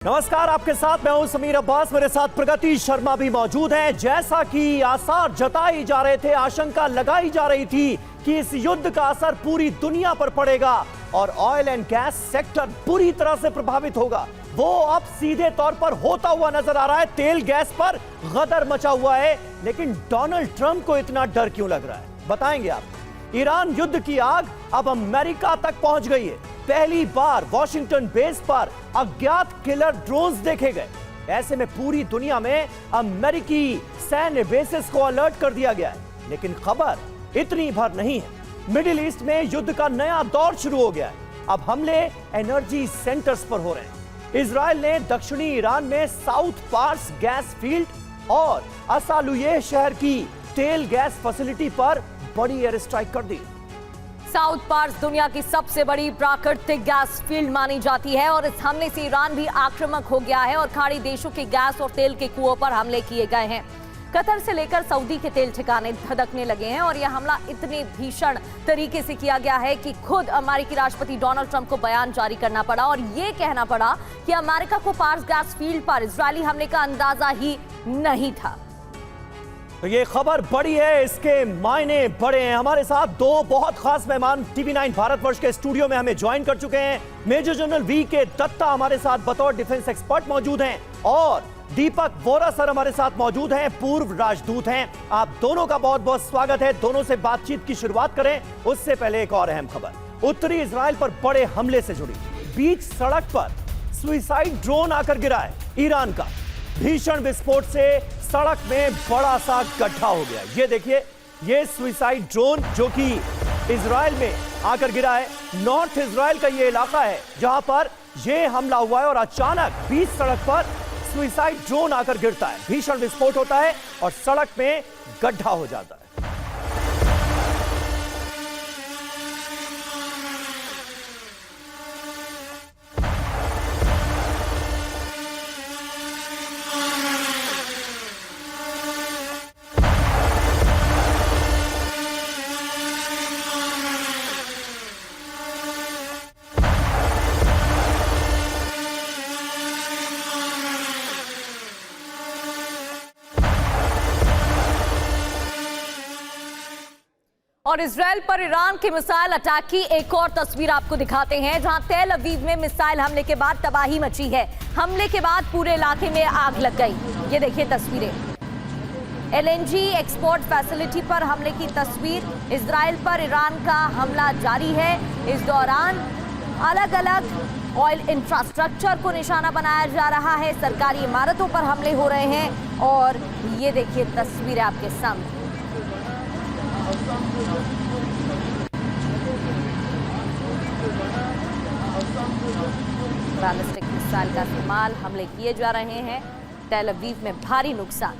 नमस्कार, आपके साथ मैं हूं समीर अब्बास। मेरे साथ प्रगति शर्मा भी मौजूद हैं। जैसा कि आसार जताई जा रहे थे, आशंका लगाई जा रही थी कि इस युद्ध का असर पूरी दुनिया पर पड़ेगा और ऑयल एंड गैस सेक्टर बुरी तरह से प्रभावित होगा, वो अब सीधे तौर पर होता हुआ नजर आ रहा है। तेल गैस पर गदर मचा हुआ है, लेकिन डोनाल्ड ट्रंप को इतना डर क्यों लग रहा है, बताएंगे आप। ईरान युद्ध की आग अब अमेरिका तक पहुंच गई है। पहली बार वॉशिंगटन बेस पर अज्ञात किलर ड्रोन्स देखे गए। ऐसे में पूरी दुनिया में अमेरिकी सैन्य बेसिस को अलर्ट कर दिया गया है। लेकिन खबर इतनी भर नहीं है। मिडिल ईस्ट में युद्ध का नया दौर शुरू हो गया है। अब हमले एनर्जी सेंटर्स पर हो रहे हैं। इजराइल ने दक्षिणी ईरान में साउथ पार्स गैस फील्ड और असालुये शहर की तेल गैस फैसिलिटी पर बड़ी एयर स्ट्राइक कर दी। साउथ पार्स दुनिया की सबसे बड़ी प्राकृतिक गैस फील्ड मानी जाती है और इस हमले से ईरान भी आक्रामक हो गया है और खाड़ी देशों के गैस और तेल के कुओं पर हमले किए गए हैं। कतर से लेकर सऊदी के तेल ठिकाने धधकने लगे हैं और यह हमला इतने भीषण तरीके से किया गया है कि खुद अमेरिकी राष्ट्रपति डोनाल्ड ट्रंप को बयान जारी करना पड़ा और यह कहना पड़ा कि अमेरिका को पार्स गैस फील्ड पर इजरायली हमले का अंदाजा ही नहीं था। तो ये खबर बड़ी है, इसके मायने बड़े हैं। हमारे साथ दो बहुत खास मेहमान TV9 भारतवर्ष के स्टूडियो में हमें ज्वाइन कर चुके हैं। मेजर जनरल VK दत्ता हमारे साथ बतौर डिफेंस एक्सपर्ट मौजूद हैं और दीपक वोरा सर हमारे साथ मौजूद हैं, पूर्व राजदूत हैं। आप दोनों का बहुत बहुत स्वागत है। दोनों से बातचीत की शुरुआत करें उससे पहले एक और अहम खबर उत्तरी इजराइल पर बड़े हमले से जुड़ी। बीच सड़क पर सुइसाइड ड्रोन आकर गिरा है ईरान का। भीषण विस्फोट से सड़क में बड़ा सा गड्ढा हो गया। ये देखिए, ये सुइसाइड ड्रोन जो कि इजराइल में आकर गिरा है। नॉर्थ इजराइल का ये इलाका है जहां पर ये हमला हुआ है और अचानक बीच सड़क पर सुइसाइड ड्रोन आकर गिरता है। भीषण विस्फोट होता है और सड़क में गड्ढा हो जाता है। और इजराइल पर ईरान के मिसाइल अटैक की एक और तस्वीर आपको दिखाते हैं, जहां तेल अवीव में मिसाइल हमले के बाद तबाही मची है। हमले के बाद पूरे इलाके में आग लग गई। ये देखिए तस्वीरें, LNG एक्सपोर्ट फैसिलिटी पर हमले की तस्वीर। इजराइल पर ईरान का हमला जारी है। इस दौरान अलग अलग ऑयल इंफ्रास्ट्रक्चर को निशाना बनाया जा रहा है। सरकारी इमारतों पर हमले हो रहे हैं और ये देखिए तस्वीरें आपके सामने। बैलिस्टिक मिसाइल का इस्तेमाल हमले किए जा रहे हैं। तेल अवीव में भारी नुकसान।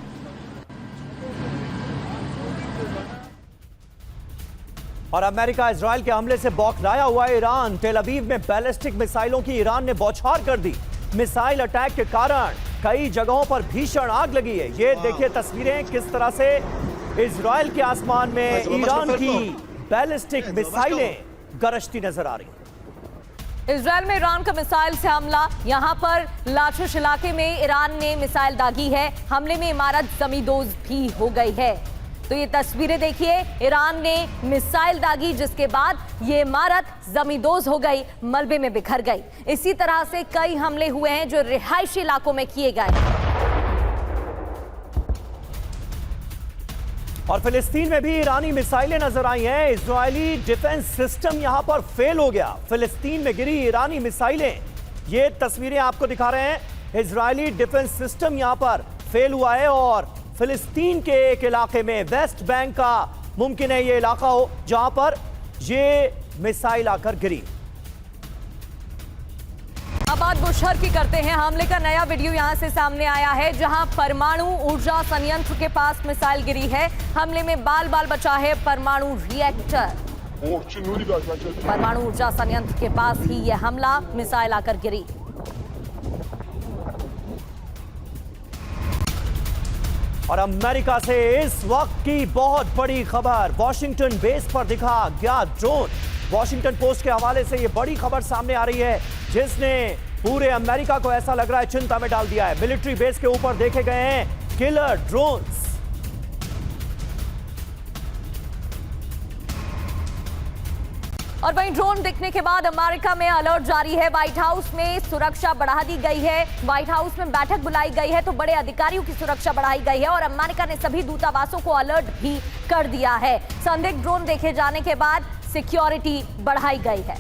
और अमेरिका इजराइल के हमले से बौखलाया हुआ ईरान। तेल अवीव में बैलिस्टिक मिसाइलों की ईरान ने बौछार कर दी। मिसाइल अटैक के कारण कई जगहों पर भीषण आग लगी है। ये देखिए तस्वीरें, किस तरह से इजराइल के आसमान में ईरान की बैलिस्टिक मिसाइलें गरजती नजर आ रही हैं। इजराइल में ईरान का मिसाइल से हमला। यहां पर लाशुश इलाके में ईरान ने मिसाइल दागी है। हमले में इमारत जमींदोज भी हो गई है। तो ये तस्वीरें देखिए, ईरान ने मिसाइल दागी जिसके बाद ये इमारत जमींदोज हो गई, मलबे में बिखर गई। इसी तरह से कई हमले हुए हैं जो रिहायशी इलाकों में किए गए। और फिलिस्तीन में भी ईरानी मिसाइलें नजर आई हैं। इजरायली डिफेंस सिस्टम यहां पर फेल हो गया। फिलिस्तीन में गिरी ईरानी मिसाइलें, ये तस्वीरें आपको दिखा रहे हैं। इजरायली डिफेंस सिस्टम यहां पर फेल हुआ है और फिलिस्तीन के एक इलाके में, वेस्ट बैंक का मुमकिन है ये इलाका हो, जहां पर ये मिसाइल आकर गिरी। अब बात बुशहर की करते हैं। हमले का नया वीडियो यहां से सामने आया है, जहां परमाणु ऊर्जा संयंत्र के पास मिसाइल गिरी है। हमले में बाल बाल बचा है परमाणु रिएक्टर। परमाणु ऊर्जा संयंत्र के पास ही यह हमला, मिसाइल आकर गिरी। और अमेरिका से इस वक्त की बहुत बड़ी खबर, वॉशिंगटन बेस पर दिखा अज्ञात ड्रोन। वॉशिंगटन पोस्ट के हवाले से यह बड़ी खबर सामने आ रही है, जिसने पूरे अमेरिका को ऐसा लग रहा है चिंता में डाल दिया है। मिलिट्री बेस के ऊपर देखे गए हैं किलर ड्रोन्स। और वहीं ड्रोन दिखने के बाद अमेरिका में अलर्ट जारी है। व्हाइट हाउस में सुरक्षा बढ़ा दी गई है। व्हाइट हाउस में बैठक बुलाई गई है तो बड़े अधिकारियों की सुरक्षा बढ़ाई गई है और अमेरिका ने सभी दूतावासों को अलर्ट भी कर दिया है। संदिग्ध ड्रोन देखे जाने के बाद सिक्योरिटी बढ़ाई गई है।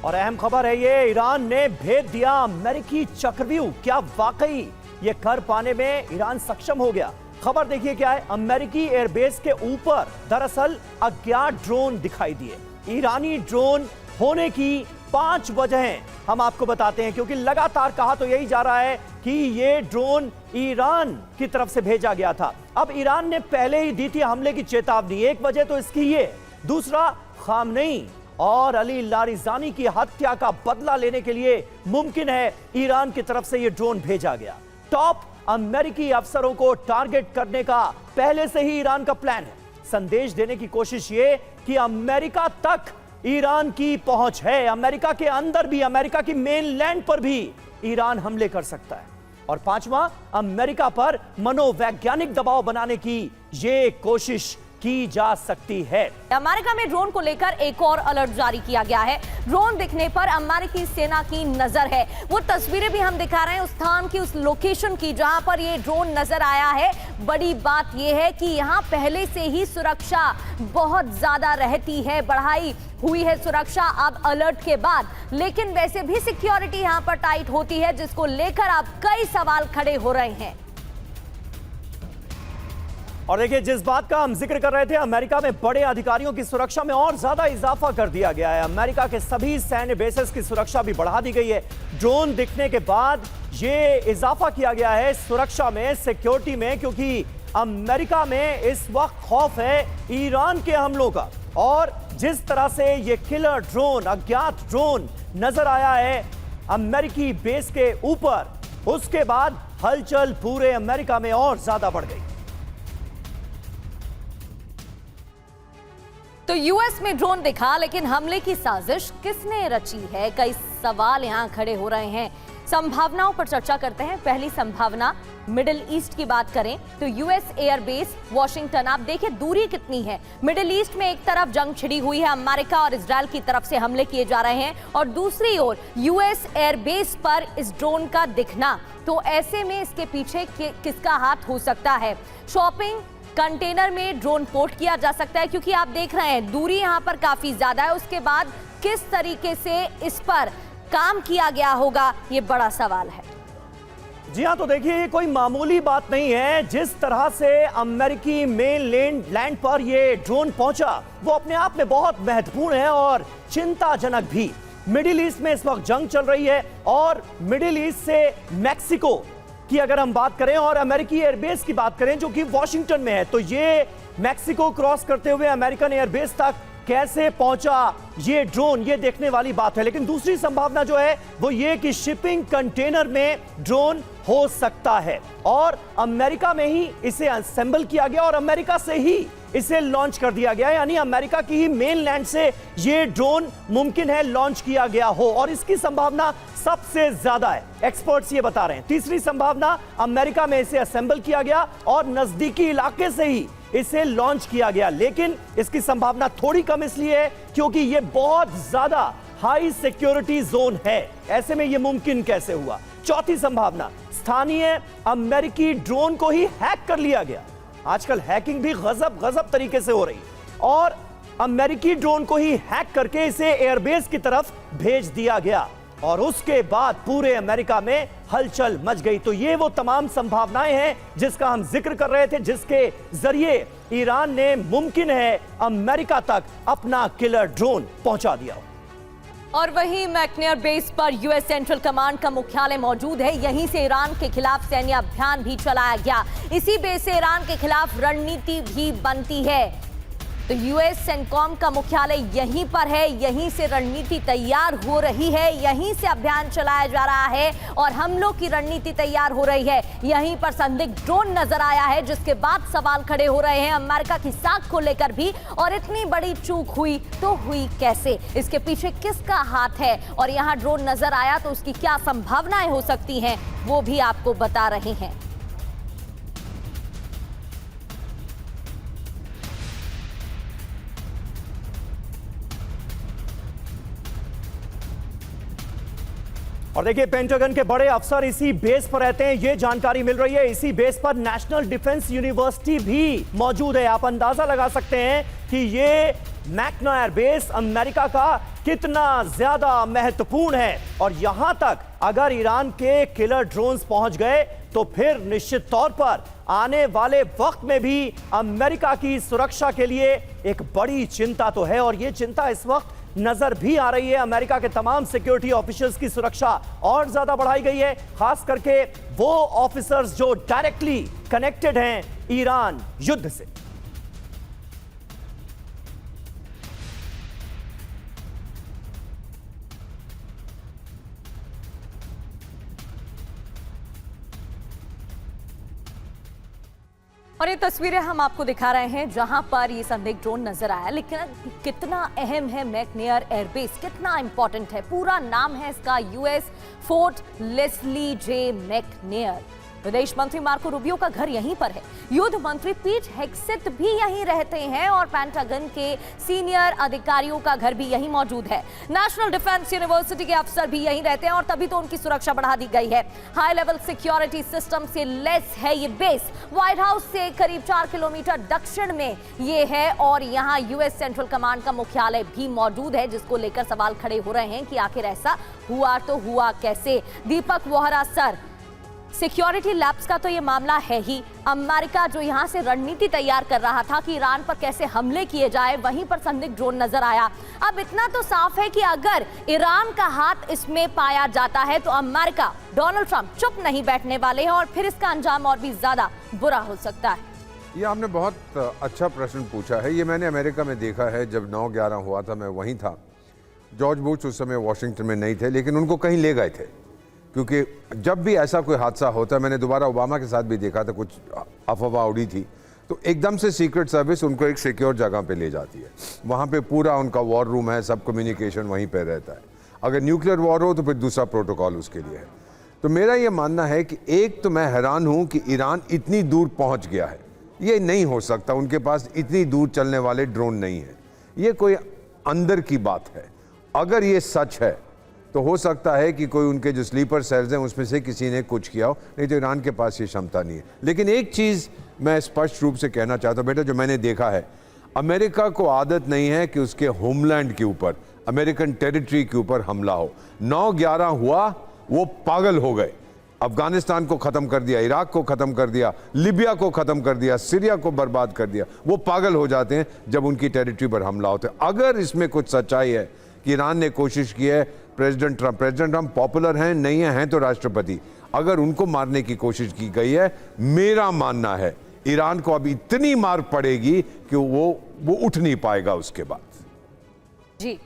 और अहम खबर है ये, ईरान ने भेद दिया अमेरिकी चक्रव्यूह। क्या वाकई ये कर पाने में ईरान सक्षम हो गया? खबर देखिए क्या है। अमेरिकी एयरबेस के ऊपर दरअसल अज्ञात ड्रोन दिखाई दिए। ईरानी ड्रोन होने की 5 वजहें हम आपको बताते हैं, क्योंकि लगातार कहा तो यही जा रहा है कि ये ड्रोन ईरान की तरफ से भेजा गया था। अब ईरान ने पहले ही दी थी हमले की चेतावनी। एक वजह तो इसकी ये, दूसरा खामनेई और अली लारिजानी की हत्या का बदला लेने के लिए मुमकिन है ईरान की तरफ से यह ड्रोन भेजा गया। टॉप अमेरिकी अफसरों को टारगेट करने का पहले से ही ईरान का प्लान है। संदेश देने की कोशिश ये कि अमेरिका तक ईरान की पहुंच है, अमेरिका के अंदर भी, अमेरिका की मेनलैंड पर भी ईरान हमले कर सकता है। और 5वां, अमेरिका पर मनोवैज्ञानिक दबाव बनाने की यह कोशिश की जा सकती है। अमेरिका में ड्रोन को लेकर एक और अलर्ट जारी किया गया है। ड्रोन दिखने पर अमेरिकी सेना की नजर है। वो तस्वीरें भी हम दिखा रहे हैं उस स्थान की, उस लोकेशन की जहां पर ये ड्रोन नजर आया है। बड़ी बात यह है कि यहां पहले से ही सुरक्षा बहुत ज्यादा रहती है, बढ़ाई हुई है सुरक्षा अब अलर्ट के बाद। लेकिन वैसे भी सिक्योरिटी यहां पर टाइट होती है, जिसको लेकर अब कई सवाल खड़े हो रहे हैं। और देखिए, जिस बात का हम जिक्र कर रहे थे, अमेरिका में बड़े अधिकारियों की सुरक्षा में और ज्यादा इजाफा कर दिया गया है। अमेरिका के सभी सैन्य बेसेस की सुरक्षा भी बढ़ा दी गई है। ड्रोन दिखने के बाद ये इजाफा किया गया है सुरक्षा में, सिक्योरिटी में, क्योंकि अमेरिका में इस वक्त खौफ है ईरान के हमलों का। और जिस तरह से ये किलर ड्रोन, अज्ञात ड्रोन नजर आया है अमेरिकी बेस के ऊपर, उसके बाद हलचल पूरे अमेरिका में और ज्यादा बढ़ गई। तो यूएस में ड्रोन दिखा, लेकिन हमले की साजिश किसने रची है? कई सवाल यहां खड़े हो रहे हैं। संभावनाओं पर चर्चा करते हैं। पहली संभावना, मिडिल ईस्ट की बात करें तो यूएस एयरबेस वॉशिंगटन, आप देखिए दूरी कितनी है। मिडिल ईस्ट में एक तरफ जंग छिड़ी हुई है, अमेरिका और इजराइल की तरफ से हमले किए जा रहे हैं, और दूसरी ओर यूएस एयरबेस पर इस ड्रोन का दिखना। तो ऐसे में इसके पीछे किसका हाथ हो सकता है? शॉपिंग कंटेनर में ड्रोन पोर्ट किया जा सकता है, क्योंकि आप देख रहे हैं दूरी यहां पर काफी ज्यादा है। उसके बाद किस तरीके से इस पर काम किया गया होगा, ये बड़ा सवाल है। जी हां, तो देखिए ये कोई मामूली बात नहीं है। जिस तरह से अमेरिकी मेनलैंड पर ये ड्रोन पहुंचा, वो अपने आप में बहुत महत्वपूर्ण है और चिंताजनक भी। मिडिल ईस्ट में इस वक्त जंग चल रही है और मिडिल ईस्ट से मैक्सिको की अगर हम बात करें और अमेरिकी एयरबेस की बात करें जो कि वॉशिंगटन में है, तो ये मैक्सिको क्रॉस करते हुए अमेरिकन एयरबेस तक कैसे पहुंचा ये ड्रोन, ये देखने वाली बात है। लेकिन दूसरी संभावना जो है वो ये कि शिपिंग कंटेनर में ड्रोन हो सकता है और अमेरिका में ही इसे असेंबल किया गया और अमेरिका से ही इसे लॉन्च कर दिया गया, यानी अमेरिका की ही मेनलैंड से ये ड्रोन मुमकिन है लॉन्च किया गया हो, और इसकी संभावना सबसे ज्यादा है, एक्सपर्ट्स ये बता रहे हैं। तीसरी संभावना, अमेरिका में इसे असेंबल किया गया और नजदीकी इलाके से ही इसे लॉन्च किया गया, लेकिन इसकी संभावना थोड़ी कम इसलिए है क्योंकि ये बहुत ज्यादा हाई सिक्योरिटी जोन है। ऐसे में यह मुमकिन कैसे हुआ? चौथी संभावना, स्थानीय अमेरिकी ड्रोन को ही हैक कर लिया गया। आजकल हैकिंग भी गजब तरीके से हो रही और अमेरिकी ड्रोन को ही हैक करके इसे एयरबेस की तरफ भेज दिया गया और उसके बाद पूरे अमेरिका में हलचल मच गई। तो ये वो तमाम संभावनाएं हैं जिसका हम जिक्र कर रहे थे, जिसके जरिए ईरान ने मुमकिन है अमेरिका तक अपना किलर ड्रोन पहुंचा दिया। और वहीं मैकनेयर बेस पर यूएस सेंट्रल कमांड का मुख्यालय मौजूद है। यहीं से ईरान के खिलाफ सैन्य अभियान भी चलाया गया। इसी बेस से ईरान के खिलाफ रणनीति भी बनती है। तो यूएस सेंटकॉम का मुख्यालय यहीं पर है, यहीं से रणनीति तैयार हो रही है, यहीं से अभियान चलाया जा रहा है और हमलों की रणनीति तैयार हो रही है। यहीं पर संदिग्ध ड्रोन नजर आया है, जिसके बाद सवाल खड़े हो रहे हैं अमेरिका की साख को लेकर भी। और इतनी बड़ी चूक हुई तो हुई कैसे, इसके पीछे किसका हाथ है, और यहां ड्रोन नजर आया तो उसकी क्या संभावनाएं हो सकती हैं, वो भी आपको बता रहे हैं। और देखिए, पेंटागन के बड़े अफसर इसी बेस पर रहते हैं, ये जानकारी मिल रही है। इसी बेस पर नेशनल डिफेंस यूनिवर्सिटी भी मौजूद है। आप अंदाजा लगा सकते हैं कि ये मैकनायर बेस अमेरिका का कितना ज्यादा महत्वपूर्ण है। और यहां तक अगर ईरान के किलर ड्रोन्स पहुंच गए तो फिर निश्चित तौर पर आने वाले वक्त में भी अमेरिका की सुरक्षा के लिए एक बड़ी चिंता तो है। और ये चिंता इस वक्त नजर भी आ रही है। अमेरिका के तमाम सिक्योरिटी ऑफिसर्स की सुरक्षा और ज्यादा बढ़ाई गई है, खास करके वो ऑफिसर्स जो डायरेक्टली कनेक्टेड हैं ईरान युद्ध से। और ये तस्वीरें हम आपको दिखा रहे हैं जहां पर ये संदिग्ध ड्रोन नजर आया। लेकिन कितना अहम है मैकनायर एयरबेस, कितना इंपॉर्टेंट है। पूरा नाम है इसका यूएस फोर्ट लेस्ली जे मैकनायर। विदेश मंत्री मार्को रूबियो का घर यहीं पर है, युद्ध मंत्री पीट हेग्सेथ भी यहीं रहते हैं और पेंटागन के सीनियर अधिकारियों का घर भी यहीं मौजूद है। नेशनल डिफेंस यूनिवर्सिटी के अफसर भी यहीं रहते हैं और तभी तो उनकी सुरक्षा बढ़ा दी गई है। हाई लेवल सिक्योरिटी सिस्टम से लेस है ये बेस। व्हाइट हाउस से करीब 4 किलोमीटर दक्षिण में ये है और यहाँ यूएस सेंट्रल कमांड का मुख्यालय भी मौजूद है, जिसको लेकर सवाल खड़े हो रहे हैं कि आखिर ऐसा हुआ तो हुआ कैसे। दीपक वोहरा सर, सिक्योरिटी लैब्स का तो ये मामला है ही। अमेरिका जो यहां से रणनीति तैयार कर रहा था कि ईरान पर कैसे हमले किए जाए, वहीं पर संदिग्ध ड्रोन नजर आया। अब इतना तो साफ है कि अगर ईरान का हाथ इसमें पाया जाता है तो अमेरिका, डोनाल्ड ट्रंप चुप नहीं बैठने वाले हैं और फिर इसका अंजाम और भी ज्यादा बुरा हो सकता है। ये आपने बहुत अच्छा प्रश्न पूछा है। ये मैंने अमेरिका में देखा है। जब 9/11 हुआ था मैं वहीं था। जॉर्ज बुश उस समय वॉशिंगटन में नहीं थे, लेकिन उनको कहीं ले गए थे, क्योंकि जब भी ऐसा कोई हादसा होता है, मैंने दोबारा ओबामा के साथ भी देखा था, कुछ अफवाह उड़ी थी तो एकदम से सीक्रेट सर्विस उनको एक सिक्योर जगह पे ले जाती है। वहाँ पे पूरा उनका वॉर रूम है, सब कम्युनिकेशन वहीं पे रहता है। अगर न्यूक्लियर वॉर हो तो फिर दूसरा प्रोटोकॉल उसके लिए है। तो मेरा ये मानना है कि एक तो मैं हैरान हूँ कि ईरान इतनी दूर पहुँच गया है। ये नहीं हो सकता, उनके पास इतनी दूर चलने वाले ड्रोन नहीं है। ये कोई अंदर की बात है। अगर ये सच है तो हो सकता है कि कोई उनके जो स्लीपर सेल्स हैं उसमें से किसी ने कुछ किया हो, नहीं तो ईरान के पास ये क्षमता नहीं है। लेकिन एक चीज़ मैं स्पष्ट रूप से कहना चाहता हूँ बेटा, जो मैंने देखा है, अमेरिका को आदत नहीं है कि उसके होमलैंड के ऊपर, अमेरिकन टेरिटरी के ऊपर हमला हो। 9/11 हुआ, वो पागल हो गए। अफगानिस्तान को ख़त्म कर दिया, इराक को ख़त्म कर दिया, लिबिया को ख़त्म कर दिया, सीरिया को बर्बाद कर दिया। वो पागल हो जाते हैं जब उनकी टेरिटरी पर हमला होता है। अगर इसमें कुछ सच्चाई है कि ईरान ने कोशिश की है, प्रेसिडेंट ट्रंप पॉपुलर हैं नहीं हैं तो राष्ट्रपति, अगर उनको मारने की कोशिश की गई है, मेरा मानना है ईरान को अब इतनी मार पड़ेगी कि वो उठ नहीं पाएगा उसके बाद। जी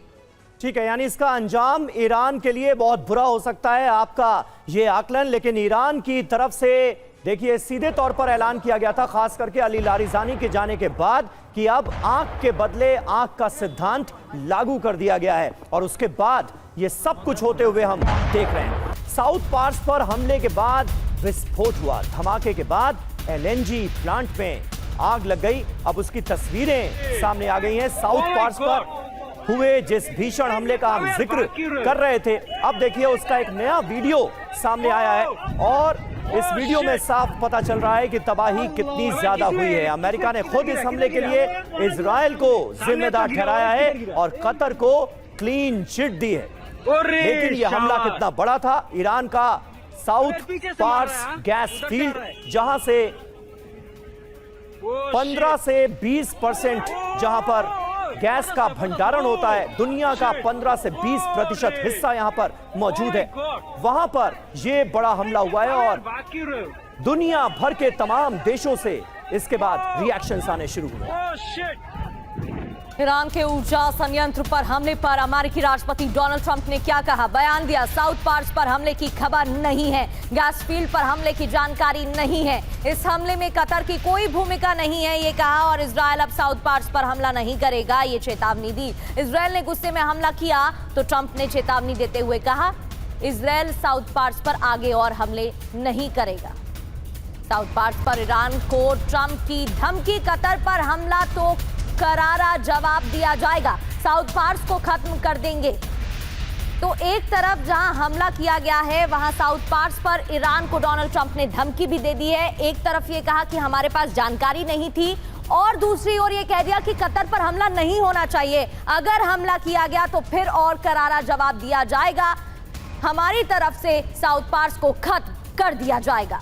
ठीक है, यानी इसका अंजाम ईरान के लिए बहुत बुरा हो सकता है, आपका ये आकलन। लेकिन ईरान की तरफ से देखिए सीधे तौर पर ऐलान किया गया था, खास करके अली लारिजानी के जाने के बाद, कि अब आंख के बदले आंख का सिद्धांत लागू कर दिया गया है। और उसके बाद ये सब कुछ होते हुए हम देख रहे हैं। साउथ पार्स पर हमले के बाद विस्फोट हुआ, धमाके के बाद एलएनजी प्लांट में आग लग गई। अब उसकी तस्वीरें सामने आ गई हैं। साउथ पार्स पर हुए जिस भीषण हमले का हम जिक्र कर रहे थे, अब देखिए उसका एक नया वीडियो सामने आया है और इस वीडियो में साफ पता चल रहा है कि तबाही कितनी ज्यादा हुई है। अमेरिका ने खुद इस हमले के लिए इजराइल को जिम्मेदार ठहराया है और कतर को क्लीन चिट दी है। लेकिन यह हमला कितना बड़ा था, ईरान का साउथ पार्स गैस फील्ड, जहां से 15 से 20% जहां पर गैस का भंडारण होता है, दुनिया का 15 से 20% हिस्सा यहां पर मौजूद है, वहां पर यह बड़ा हमला हुआ है और दुनिया भर के तमाम देशों से इसके बाद रिएक्शंस आने शुरू हुए। ईरान के ऊर्जा संयंत्र पर हमले पर अमेरिकी राष्ट्रपति डोनाल्ड ट्रंप ने क्या कहा? बयान दिया, साउथ पार्स पर हमले की खबर नहीं है, गैस फील्ड पर हमले की जानकारी नहीं है, इस हमले में कतर की कोई भूमिका नहीं है, ये कहा। और इजरायल अब साउथ पार्स पर हमला नहीं करेगा, ये चेतावनी दी। इजरायल ने गुस्से में हमला किया तो ट्रंप ने चेतावनी देते हुए कहा, इजरायल साउथ पार्स पर आगे और हमले नहीं करेगा। साउथ पार्स पर ईरान को ट्रंप की धमकी, कतर पर हमला तो करारा जवाब दिया जाएगा, साउथ पार्स को खत्म कर देंगे। तो एक तरफ जहां हमला किया गया है वहां साउथ पार्स पर ईरान को डोनाल्ड ट्रंप ने धमकी भी दे दी है। एक तरफ ये कहा कि हमारे पास जानकारी नहीं थी और दूसरी ओर ये कह दिया कि कतर पर हमला नहीं होना चाहिए, अगर हमला किया गया तो फिर और करारा जवाब दिया जाएगा, हमारी तरफ से साउथ पार्स को खत्म कर दिया जाएगा।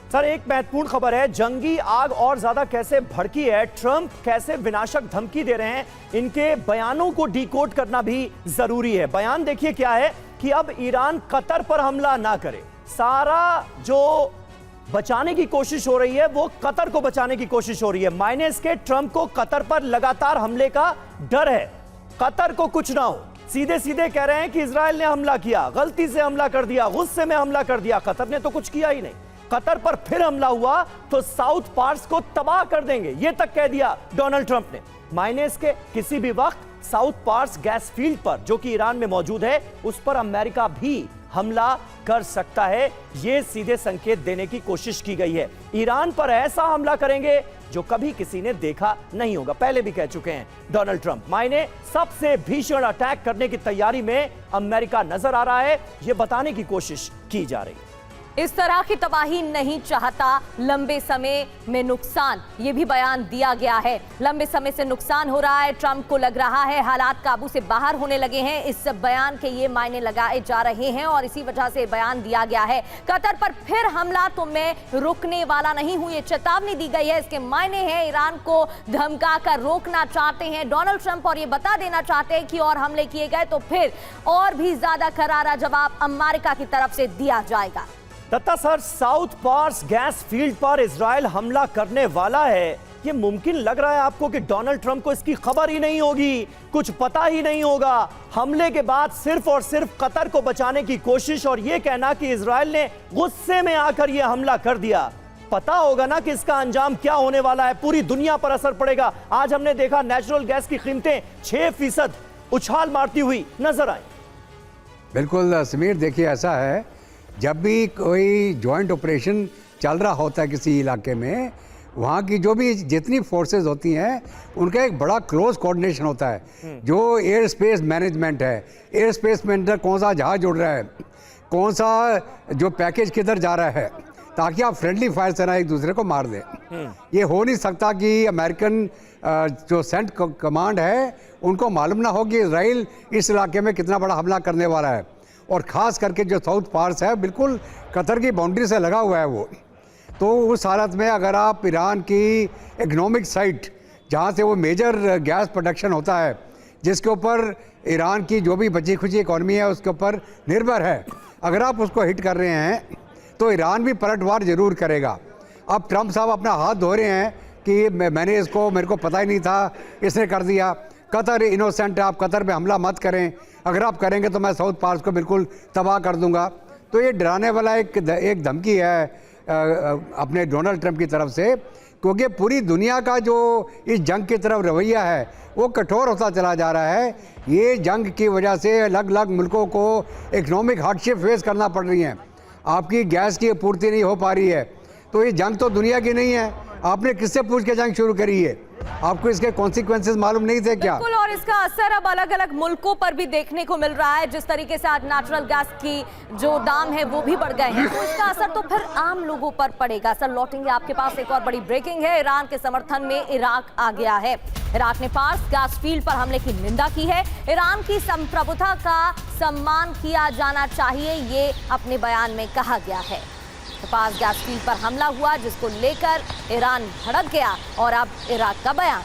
सर, एक महत्वपूर्ण खबर है, जंगी आग और ज्यादा कैसे भड़की है, ट्रंप कैसे विनाशक धमकी दे रहे हैं, इनके बयानों को डिकोड करना भी जरूरी है। बयान देखिए क्या है कि अब ईरान कतर पर हमला ना करे, सारा जो बचाने की कोशिश हो रही है वो कतर को बचाने की कोशिश हो रही है। माइनस के ट्रंप को कतर पर लगातार हमले का डर है, कतर को कुछ ना हो। सीधे सीधे कह रहे हैं कि इजराइल ने हमला किया, गलती से हमला कर दिया, गुस्से में हमला कर दिया, कतर ने तो कुछ किया ही नहीं। कतर पर फिर हमला हुआ तो साउथ पार्स को तबाह कर देंगे, यह तक कह दिया डोनाल्ड ट्रंप ने। माइनस के किसी भी वक्त साउथ पार्स गैस फील्ड पर जो कि ईरान में मौजूद है उस पर अमेरिका भी हमला कर सकता है, यह सीधे संकेत देने की कोशिश की गई है। ईरान पर ऐसा हमला करेंगे जो कभी किसी ने देखा नहीं होगा, पहले भी कह चुके हैं डोनाल्ड ट्रंप। मायने सबसे भीषण अटैक करने की तैयारी में अमेरिका नजर आ रहा है, यह बताने की कोशिश की जा रही है। इस तरह की तबाही नहीं चाहता, लंबे समय में नुकसान, ये भी बयान दिया गया है। लंबे समय से नुकसान हो रहा है, ट्रंप को लग रहा है हालात काबू से बाहर होने लगे हैं, इस बयान के ये मायने लगाए जा रहे हैं और इसी वजह से बयान दिया गया है। कतर पर फिर हमला तो मैं रुकने वाला नहीं हूं, ये चेतावनी दी गई है। इसके मायने हैं ईरान को धमका कर रोकना चाहते हैं डोनाल्ड ट्रंप और ये बता देना चाहते हैं कि और हमले किए गए तो फिर और भी ज्यादा करारा जवाब अमेरिका की तरफ से दिया जाएगा। Dutta sir, South Pars gas field पर इजराइल हमला करने वाला है, ये मुमकिन लग रहा है आपको कि डोनाल्ड ट्रंप को इसकी खबर ही नहीं होगी, कुछ पता ही नहीं होगा? हमले के बाद सिर्फ और सिर्फ कतर को बचाने की कोशिश और ये कहना कि इजराइल ने गुस्से में आकर यह हमला कर दिया, पता होगा ना कि इसका अंजाम क्या होने वाला है, पूरी दुनिया पर असर पड़ेगा। आज हमने देखा नेचुरल गैस की कीमतें 6% उछाल मारती हुई नजर आई। बिल्कुल समीर, देखिए ऐसा है, जब भी कोई जॉइंट ऑपरेशन चल रहा होता है किसी इलाके में, वहाँ की जो भी जितनी फोर्सेस होती हैं उनका एक बड़ा क्लोज कोऑर्डिनेशन होता है। जो एयर स्पेस मैनेजमेंट है, एयर स्पेस में अंदर कौन सा जहाज उड़ रहा है, कौन सा जो पैकेज किधर जा रहा है, ताकि आप फ्रेंडली फायर से ना एक दूसरे को मार दें। ये हो नहीं सकता कि अमेरिकन जो सेंट कमांड है उनको मालूम ना हो कि इजराइल इस इलाके में कितना बड़ा हमला करने वाला है। और ख़ास करके जो साउथ पार्स है बिल्कुल कतर की बाउंड्री से लगा हुआ है वो, तो उस हालत में अगर आप ईरान की इकनॉमिक साइट जहाँ से वो मेजर गैस प्रोडक्शन होता है, जिसके ऊपर ईरान की जो भी बची खुची इकॉनमी है उसके ऊपर निर्भर है, अगर आप उसको हिट कर रहे हैं तो ईरान भी पलटवार ज़रूर करेगा। अब ट्रंप साहब अपना हाथ धो रहे हैं कि मैंने इसको, मेरे को पता ही नहीं था, इसने कर दिया, कतर इनोसेंट है, आप कतर पे हमला मत करें, अगर आप करेंगे तो मैं साउथ पार्स को बिल्कुल तबाह कर दूंगा। तो ये डराने वाला एक धमकी है अपने डोनाल्ड ट्रंप की तरफ से, क्योंकि पूरी दुनिया का जो इस जंग की तरफ रवैया है वो कठोर होता चला जा रहा है। ये जंग की वजह से अलग अलग मुल्कों को इकनॉमिक हार्डशिप फेस करना पड़ रही हैं, आपकी गैस की आपूर्ति नहीं हो पा रही है। तो ये जंग तो दुनिया की नहीं है, आपने किससे पूछ के जंग शुरू करी है? आपको इसके कॉन्सिक्वेंसेस मालूम नहीं थे क्या? बिल्कुल, और इसका असर अब अलग अलग मुल्कों पर भी देखने को मिल रहा है। जिस तरीके से आज नेचुरल गैस की जो दाम है वो भी बढ़ गए हैं, तो इसका असर तो फिर आम लोगों पर पड़ेगा। सर, लौटेंगे आपके पास, एक और बड़ी ब्रेकिंग है, ईरान के समर्थन में इराक आ गया है। इराक ने पार्स गैस फील्ड पर हमले की निंदा की है। ईरान की संप्रभुता का सम्मान किया जाना चाहिए, ये अपने बयान में कहा गया है। पास गैस फील्ड पर हमला हुआ जिसको लेकर ईरान भड़क गया और अब इराक का बयान।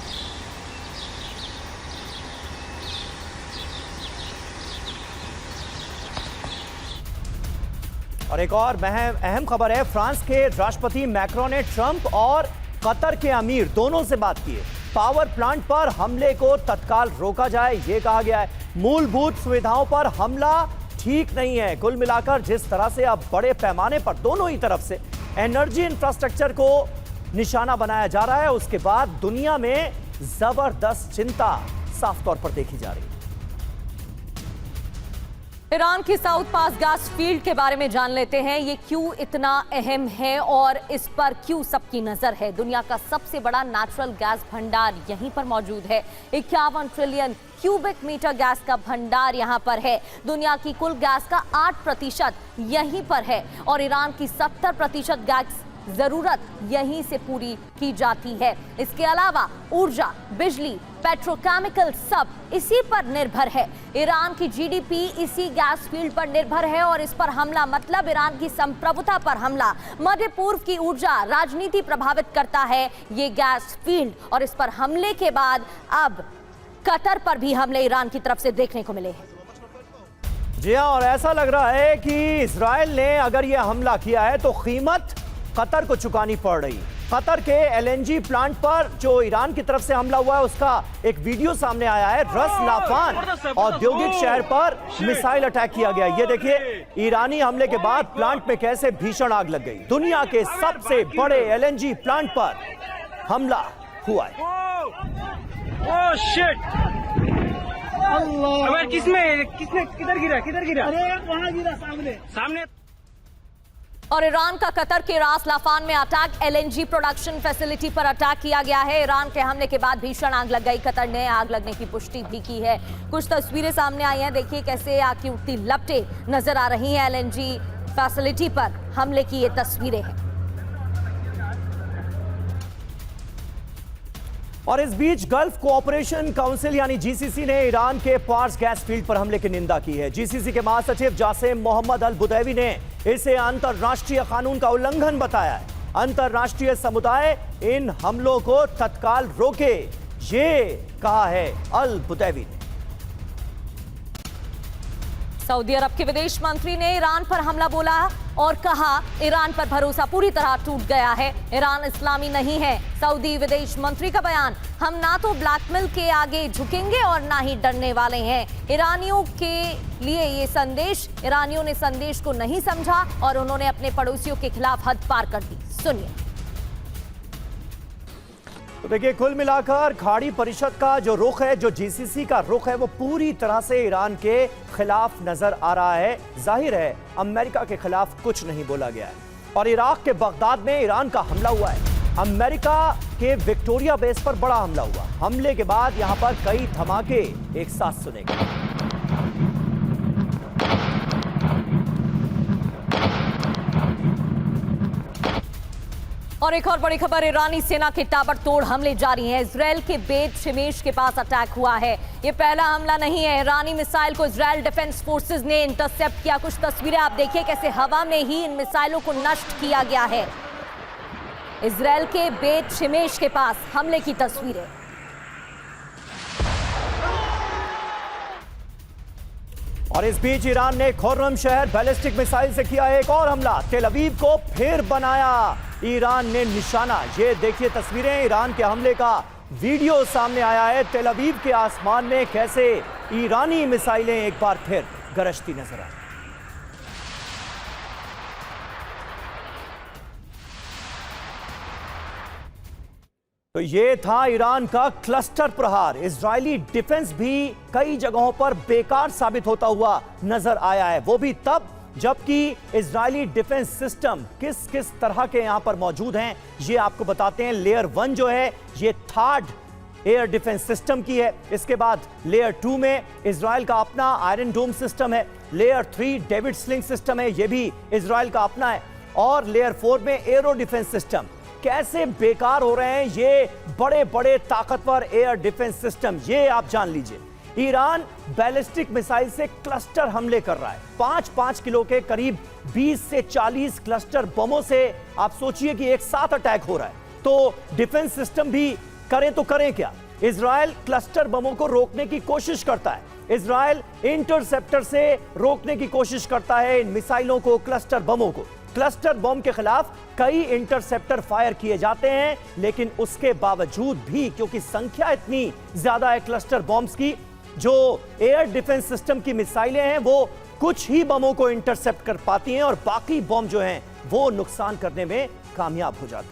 और एक और अहम खबर है, फ्रांस के राष्ट्रपति मैक्रोन ने ट्रंप और कतर के अमीर दोनों से बात की है। पावर प्लांट पर हमले को तत्काल रोका जाए, यह कहा गया है। मूलभूत सुविधाओं पर हमला ठीक नहीं है। कुल मिलाकर जिस तरह से अब बड़े पैमाने पर दोनों ही तरफ से एनर्जी इंफ्रास्ट्रक्चर को निशाना बनाया जा रहा है, उसके बाद दुनिया में जबरदस्त चिंता साफ तौर पर देखी जा रही है। ईरान की साउथ पास गैस फील्ड के बारे में जान लेते हैं। ये क्यों इतना अहम है और इस पर क्यों सबकी नजर है। दुनिया का सबसे बड़ा नेचुरल गैस भंडार यहीं पर मौजूद है। 51 ट्रिलियन क्यूबिक मीटर गैस का भंडार यहां पर है। दुनिया की कुल गैस का 8% यहीं पर है और ईरान की 70% गैस जरूरत यहीं से पूरी की जाती है। इसके अलावा ऊर्जा, बिजली, पेट्रोकेमिकल सब इसी पर निर्भर है। ईरान की जीडीपी इसी गैस फील्ड पर निर्भर है और इस पर हमला मतलब ईरान की संप्रभुता पर हमला। मध्य पूर्व की ऊर्जा राजनीति प्रभावित करता है ये गैस फील्ड और इस पर हमले के बाद अब कतर पर भी हमले ईरान की तरफ से देखने को मिले हैं। जी हाँ, और ऐसा लग रहा है कि इजराइल ने अगर यह हमला किया है तो कीमत कतर को चुकानी पड़ रही। कतर के एलएनजी प्लांट पर जो ईरान की तरफ से हमला हुआ है उसका एक वीडियो सामने आया है। रस लाफान औद्योगिक शहर पर मिसाइल अटैक किया गया। ये देखिए, ईरानी हमले के बाद प्लांट में कैसे भीषण आग लग गई। दुनिया के सबसे बड़े एलएनजी प्लांट पर हमला हुआ है। Oh shit! अबे किसने किधर गिरा? अरे वहां गिरा सामने। और ईरान का कतर के रास लाफान में अटैक, एलएनजी प्रोडक्शन फैसिलिटी पर अटैक किया गया है। ईरान के हमले के बाद भीषण आग लग गई। कतर ने आग लगने की पुष्टि भी की है। कुछ तस्वीरें सामने आई हैं, देखिए कैसे आग की उठती लपटें नजर आ रही हैं। एलएनजी फैसिलिटी पर हमले की ये तस्वीरें हैं। और इस बीच गल्फ कोऑपरेशन काउंसिल यानी जीसीसी ने ईरान के पार्स गैस फील्ड पर हमले की निंदा की है। जीसीसी के महासचिव जासिम मोहम्मद अल बुदैवी ने इसे अंतर्राष्ट्रीय कानून का उल्लंघन बताया है। अंतर्राष्ट्रीय समुदाय इन हमलों को तत्काल रोके, ये कहा है अल बुदैवी ने। सऊदी अरब के विदेश मंत्री ने ईरान पर हमला बोला और कहा ईरान पर भरोसा पूरी तरह टूट गया है। ईरान इस्लामी नहीं है। सऊदी विदेश मंत्री का बयान, हम ना तो ब्लैकमेल के आगे झुकेंगे और ना ही डरने वाले हैं। ईरानियों के लिए ये संदेश, ईरानियों ने संदेश को नहीं समझा और उन्होंने अपने पड़ोसियों के खिलाफ हद पार कर दी। सुनिए। तो देखिए, कुल मिलाकर खाड़ी परिषद का जो रुख है, जो जीसीसी का रुख है, वो पूरी तरह से ईरान के खिलाफ नजर आ रहा है। जाहिर है अमेरिका के खिलाफ कुछ नहीं बोला गया है। और इराक के बगदाद में ईरान का हमला हुआ है। अमेरिका के विक्टोरिया बेस पर बड़ा हमला हुआ। हमले के बाद यहां पर कई धमाके एक साथ सुने गए। और एक और बड़ी खबर, ईरानी सेना के ताबड़तोड़ हमले जारी हैं। इजरायल के बेत शिमेश के पास अटैक हुआ है। ये पहला हमला नहीं है। ईरानी मिसाइल को इजरायल डिफेंस फोर्सेस ने इंटरसेप्ट किया। कुछ तस्वीरें आप देखिए कैसे हवा में ही इन मिसाइलों को नष्ट किया गया है। इजरायल के बेत शिमेश के पास हमले की तस्वीरें। और इस बीच ईरान ने खुर्रम शहर बैलिस्टिक मिसाइल से किया एक और हमला। तेल अवीव को फिर बनाया ईरान ने निशाना। ये देखिए तस्वीरें, ईरान के हमले का वीडियो सामने आया है। तेल अवीव के आसमान में कैसे ईरानी मिसाइलें एक बार फिर गरजती नजर आई। तो ये था ईरान का क्लस्टर प्रहार। इजरायली डिफेंस भी कई जगहों पर बेकार साबित होता हुआ नजर आया है, वो भी तब जबकि इजरायली डिफेंस सिस्टम किस किस तरह के यहां पर मौजूद हैं ये आपको बताते हैं। लेयर 1 जो है ये थर्ड एयर डिफेंस सिस्टम की है। इसके बाद लेयर 2 में इजराइल का अपना आयरन डोम सिस्टम है। लेयर 3 डेविड स्लिंग सिस्टम है, ये भी इजराइल का अपना है। और लेयर 4 में एरो डिफेंस सिस्टम। कैसे बेकार हो रहे हैं ये बड़े बड़े ताकतवर एयर डिफेंस सिस्टम, ये आप जान लीजिए। ईरान बैलिस्टिक मिसाइल से क्लस्टर हमले कर रहा है। 5-5 किलो के करीब 20 से 40 क्लस्टर बमों से आप सोचिए कि एक साथ अटैक हो रहा है। तो डिफेंस सिस्टम भी करें तो करें क्या। इजराइल क्लस्टर बमों को रोकने की कोशिश करता है, इजराइल इंटरसेप्टर से रोकने की कोशिश करता है इन मिसाइलों को, क्लस्टर बमों को। क्लस्टर बम के खिलाफ कई इंटरसेप्टर फायर किए जाते हैं, लेकिन उसके बावजूद भी क्योंकि संख्या इतनी ज्यादा है क्लस्टर बॉम्ब्स की, जो एयर डिफेंस सिस्टम की मिसाइलें हैं वो कुछ ही बमों को इंटरसेप्ट कर पाती हैं और बाकी बम जो हैं वो नुकसान करने में कामयाब हो जाते हैं।